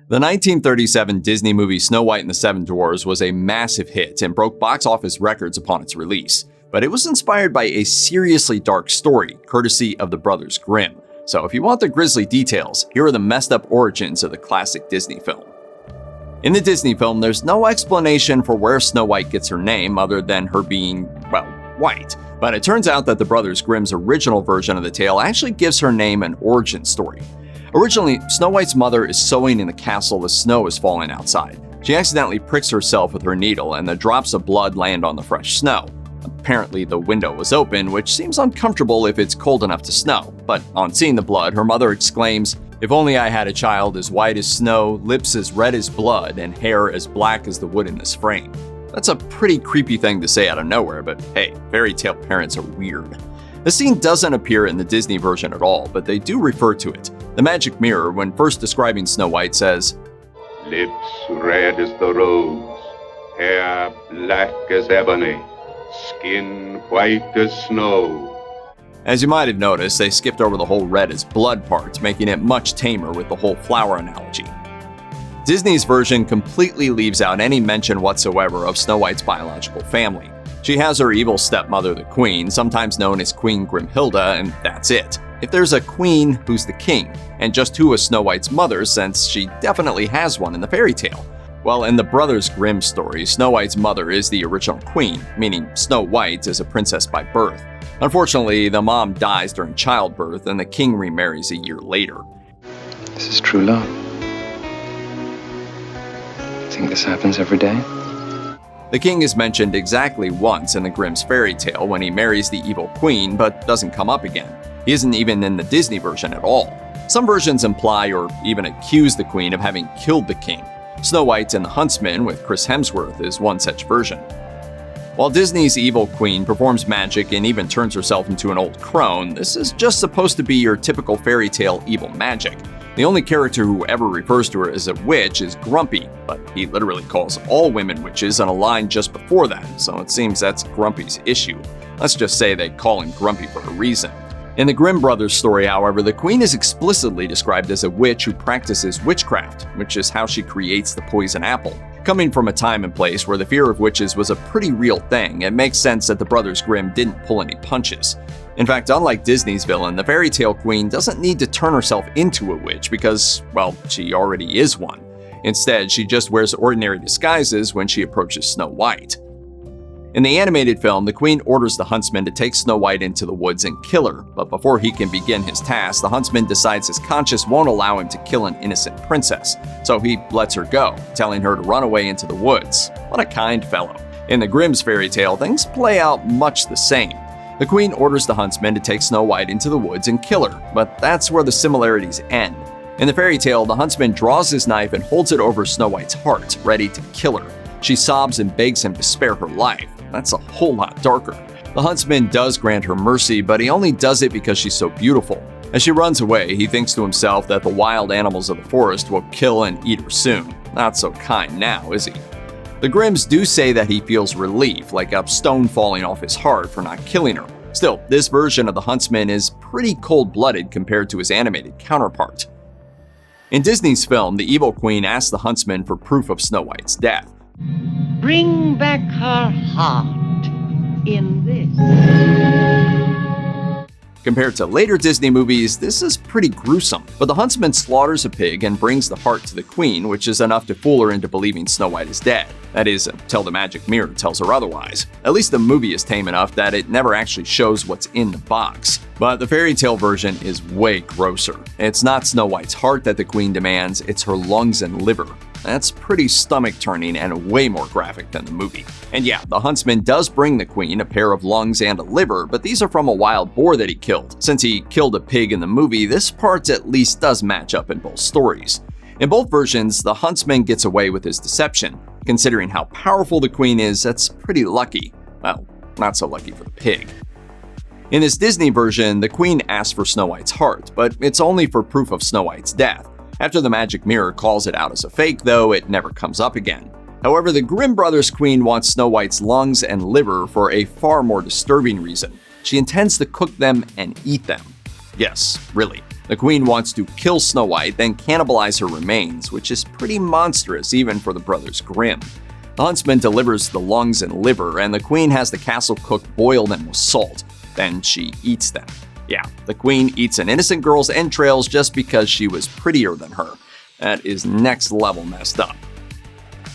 The 1937 Disney movie Snow White and the Seven Dwarfs was a massive hit and broke box office records upon its release. But it was inspired by a seriously dark story, courtesy of the Brothers Grimm. So if you want the grisly details, here are the messed up origins of the classic Disney film. In the Disney film, there's no explanation for where Snow White gets her name other than her being, well, white. But it turns out that the Brothers Grimm's original version of the tale actually gives her name an origin story. Originally, Snow White's mother is sewing in the castle as snow is falling outside. She accidentally pricks herself with her needle and the drops of blood land on the fresh snow. Apparently, the window was open, which seems uncomfortable if it's cold enough to snow. But on seeing the blood, her mother exclaims, "If only I had a child as white as snow, lips as red as blood, and hair as black as the wood in this frame." That's a pretty creepy thing to say out of nowhere, but hey, fairy tale parents are weird. The scene doesn't appear in the Disney version at all, but they do refer to it. The magic mirror, when first describing Snow White, says, "Lips red as the rose, hair black as ebony, skin white as snow." As you might have noticed, they skipped over the whole red as blood part, making it much tamer with the whole flower analogy. Disney's version completely leaves out any mention whatsoever of Snow White's biological family. She has her evil stepmother, the Queen, sometimes known as Queen Grimhilda, and that's it. If there's a queen, who's the king? And just who is Snow White's mother, since she definitely has one in the fairy tale? Well, in the Brothers Grimm story, Snow White's mother is the original queen, meaning Snow White is a princess by birth. Unfortunately, the mom dies during childbirth and the king remarries a year later. This is true love. Think this happens every day? The king is mentioned exactly once in the Grimm's fairy tale when he marries the evil queen, but doesn't come up again. He isn't even in the Disney version at all. Some versions imply or even accuse the queen of having killed the king. Snow White and the Huntsman with Chris Hemsworth is one such version. While Disney's evil queen performs magic and even turns herself into an old crone, this is just supposed to be your typical fairy tale evil magic. The only character who ever refers to her as a witch is Grumpy, but he literally calls all women witches on a line just before that, so it seems that's Grumpy's issue. Let's just say they call him Grumpy for a reason. In the Grimm brothers story, however, the queen is explicitly described as a witch who practices witchcraft, which is how she creates the poison apple. Coming from a time and place where the fear of witches was a pretty real thing, it makes sense that the Brothers Grimm didn't pull any punches. In fact, unlike Disney's villain, the fairy tale queen doesn't need to turn herself into a witch because, well, she already is one. Instead, she just wears ordinary disguises when she approaches Snow White. In the animated film, the queen orders the Huntsman to take Snow White into the woods and kill her, but before he can begin his task, the Huntsman decides his conscience won't allow him to kill an innocent princess, so he lets her go, telling her to run away into the woods. What a kind fellow. In the Grimm's fairy tale, things play out much the same. The queen orders the Huntsman to take Snow White into the woods and kill her, but that's where the similarities end. In the fairy tale, the Huntsman draws his knife and holds it over Snow White's heart, ready to kill her. She sobs and begs him to spare her life. That's a whole lot darker. The Huntsman does grant her mercy, but he only does it because she's so beautiful. As she runs away, he thinks to himself that the wild animals of the forest will kill and eat her soon. Not so kind now, is he? The Grimms do say that he feels relief, like a stone falling off his heart for not killing her. Still, this version of the Huntsman is pretty cold-blooded compared to his animated counterpart. In Disney's film, the evil queen asks the Huntsman for proof of Snow White's death. Bring back her heart in this. Compared to later Disney movies, this is pretty gruesome, but the Huntsman slaughters a pig and brings the heart to the queen, which is enough to fool her into believing Snow White is dead. That is, until the magic mirror tells her otherwise. At least the movie is tame enough that it never actually shows what's in the box. But the fairy tale version is way grosser. It's not Snow White's heart that the queen demands, it's her lungs and liver. That's pretty stomach-turning and way more graphic than the movie. And yeah, the Huntsman does bring the queen a pair of lungs and a liver, but these are from a wild boar that he killed. Since he killed a pig in the movie, this part at least does match up in both stories. In both versions, the Huntsman gets away with his deception. Considering how powerful the queen is, that's pretty lucky. Well, not so lucky for the pig. In this Disney version, the queen asks for Snow White's heart, but it's only for proof of Snow White's death. After the magic mirror calls it out as a fake, though, it never comes up again. However, the Grimm brothers' queen wants Snow White's lungs and liver for a far more disturbing reason. She intends to cook them and eat them. Yes, really. The queen wants to kill Snow White, then cannibalize her remains, which is pretty monstrous even for the Brothers Grimm. The huntsman delivers the lungs and liver, and the queen has the castle cook boil them with salt. Then she eats them. Yeah, the queen eats an innocent girl's entrails just because she was prettier than her. That is next level messed up.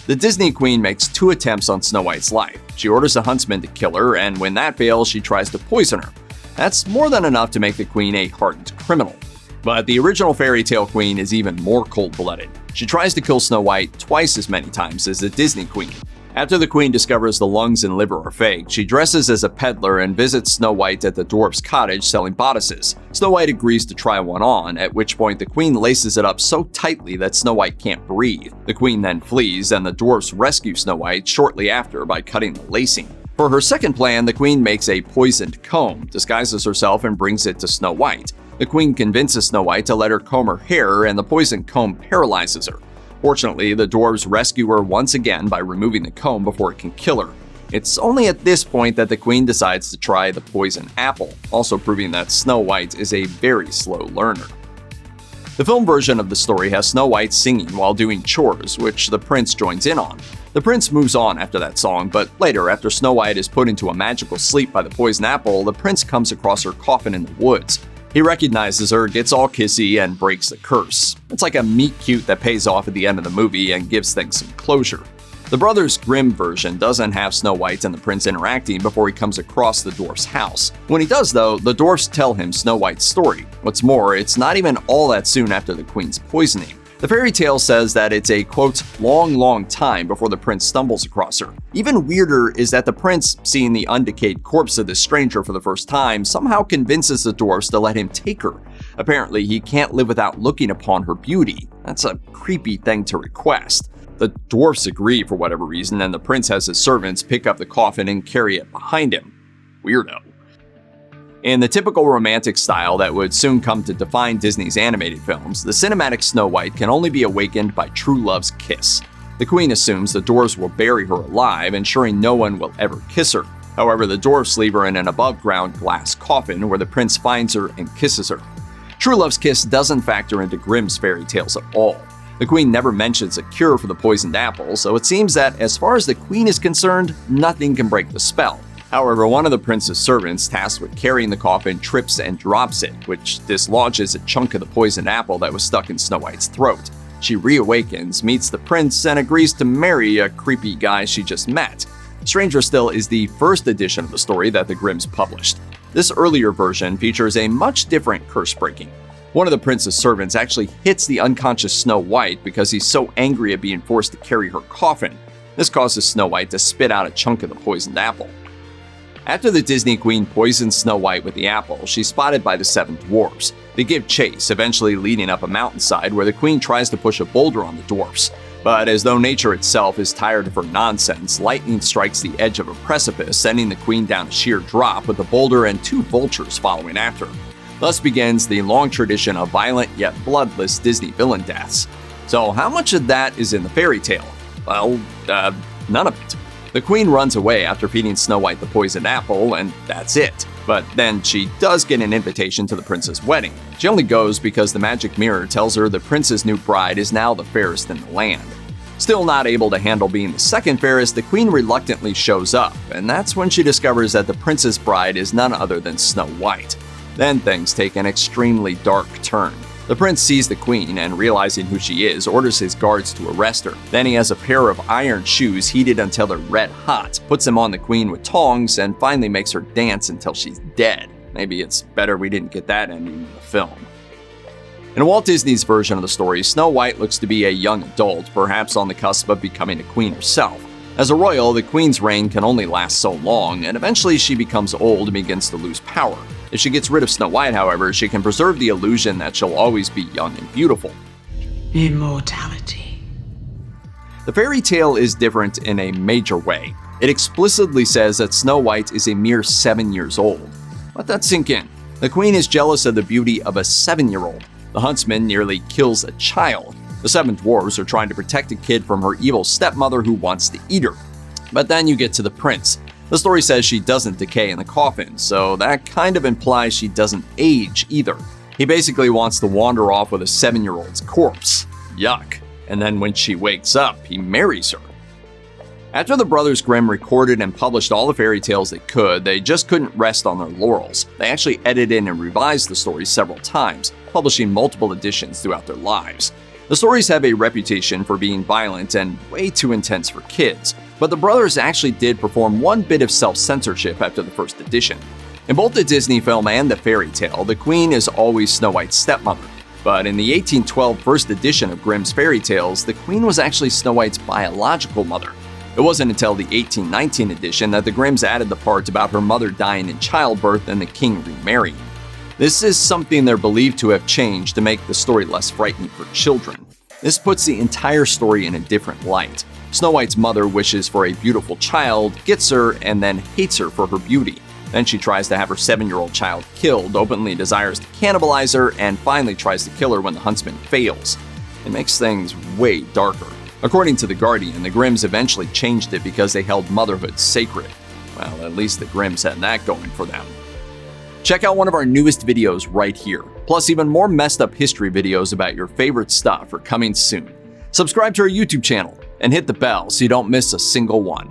The Disney queen makes 2 attempts on Snow White's life. She orders a huntsman to kill her, and when that fails, she tries to poison her. That's more than enough to make the queen a hardened criminal. But the original fairy tale queen is even more cold-blooded. She tries to kill Snow White twice as many times as the Disney queen. After the queen discovers the lungs and liver are fake, she dresses as a peddler and visits Snow White at the dwarf's cottage selling bodices. Snow White agrees to try one on, at which point the queen laces it up so tightly that Snow White can't breathe. The queen then flees, and the dwarfs rescue Snow White shortly after by cutting the lacing. For her second plan, the queen makes a poisoned comb, disguises herself, and brings it to Snow White. The queen convinces Snow White to let her comb her hair, and the poisoned comb paralyzes her. Fortunately, the dwarves rescue her once again by removing the comb before it can kill her. It's only at this point that the queen decides to try the poison apple, also proving that Snow White is a very slow learner. The film version of the story has Snow White singing while doing chores, which the prince joins in on. The prince moves on after that song, but later, after Snow White is put into a magical sleep by the poison apple, the prince comes across her coffin in the woods. He recognizes her, gets all kissy, and breaks the curse. It's like a meet-cute that pays off at the end of the movie and gives things some closure. The Brothers Grimm version doesn't have Snow White and the prince interacting before he comes across the dwarf's house. When he does, though, the dwarfs tell him Snow White's story. What's more, it's not even all that soon after the queen's poisoning. The fairy tale says that it's a, quote, long time before the prince stumbles across her. Even weirder is that the prince, seeing the undecayed corpse of this stranger for the first time, somehow convinces the dwarfs to let him take her. Apparently, he can't live without looking upon her beauty. That's a creepy thing to request. The dwarfs agree for whatever reason, and the prince has his servants pick up the coffin and carry it behind him. Weirdo. In the typical romantic style that would soon come to define Disney's animated films, the cinematic Snow White can only be awakened by true love's kiss. The queen assumes the dwarves will bury her alive, ensuring no one will ever kiss her. However, the dwarves leave her in an above-ground glass coffin where the prince finds her and kisses her. True love's kiss doesn't factor into Grimm's fairy tales at all. The queen never mentions a cure for the poisoned apple, so it seems that as far as the queen is concerned, nothing can break the spell. However, one of the prince's servants tasked with carrying the coffin trips and drops it, which dislodges a chunk of the poisoned apple that was stuck in Snow White's throat. She reawakens, meets the prince, and agrees to marry a creepy guy she just met. Stranger still is the first edition of the story that the Grimms published. This earlier version features a much different curse breaking. One of the prince's servants actually hits the unconscious Snow White because he's so angry at being forced to carry her coffin. This causes Snow White to spit out a chunk of the poisoned apple. After the Disney queen poisons Snow White with the apple, she's spotted by the Seven Dwarfs. They give chase, eventually leading up a mountainside where the queen tries to push a boulder on the dwarfs. But as though nature itself is tired of her nonsense, lightning strikes the edge of a precipice, sending the queen down a sheer drop with the boulder and 2 vultures following after. Thus begins the long tradition of violent yet bloodless Disney villain deaths. So how much of that is in the fairy tale? Well, none of it. The queen runs away after feeding Snow White the poisoned apple, and that's it. But then she does get an invitation to the prince's wedding. She only goes because the magic mirror tells her the prince's new bride is now the fairest in the land. Still not able to handle being the second fairest, the queen reluctantly shows up, and that's when she discovers that the prince's bride is none other than Snow White. Then things take an extremely dark turn. The prince sees the queen and, realizing who she is, orders his guards to arrest her. Then he has a pair of iron shoes heated until they're red hot, puts them on the queen with tongs, and finally makes her dance until she's dead. Maybe it's better we didn't get that ending in the film. In Walt Disney's version of the story, Snow White looks to be a young adult, perhaps on the cusp of becoming a queen herself. As a royal, the queen's reign can only last so long, and eventually she becomes old and begins to lose power. If she gets rid of Snow White, however, she can preserve the illusion that she'll always be young and beautiful. Immortality. The fairy tale is different in a major way. It explicitly says that Snow White is a mere 7 years old. Let that sink in. The queen is jealous of the beauty of a 7-year-old. The huntsman nearly kills a child. The Seven Dwarfs are trying to protect a kid from her evil stepmother who wants to eat her. But then you get to the prince. The story says she doesn't decay in the coffin, so that kind of implies she doesn't age either. He basically wants to wander off with a 7-year-old's corpse. Yuck. And then when she wakes up, he marries her. After the Brothers Grimm recorded and published all the fairy tales they could, they just couldn't rest on their laurels. They actually edited and revised the stories several times, publishing multiple editions throughout their lives. The stories have a reputation for being violent and way too intense for kids, but the brothers actually did perform one bit of self-censorship after the first edition. In both the Disney film and the fairy tale, the queen is always Snow White's stepmother. But in the 1812 first edition of Grimm's fairy tales, the queen was actually Snow White's biological mother. It wasn't until the 1819 edition that the Grimms added the part about her mother dying in childbirth and the king remarrying. This is something they're believed to have changed to make the story less frightening for children. This puts the entire story in a different light. Snow White's mother wishes for a beautiful child, gets her, and then hates her for her beauty. Then she tries to have her 7-year-old child killed, openly desires to cannibalize her, and finally tries to kill her when the Huntsman fails. It makes things way darker. According to The Guardian, the Grimms eventually changed it because they held motherhood sacred. Well, at least the Grimms had that going for them. Check out one of our newest videos right here. Plus, even more messed up history videos about your favorite stuff are coming soon. Subscribe to our YouTube channel and hit the bell so you don't miss a single one.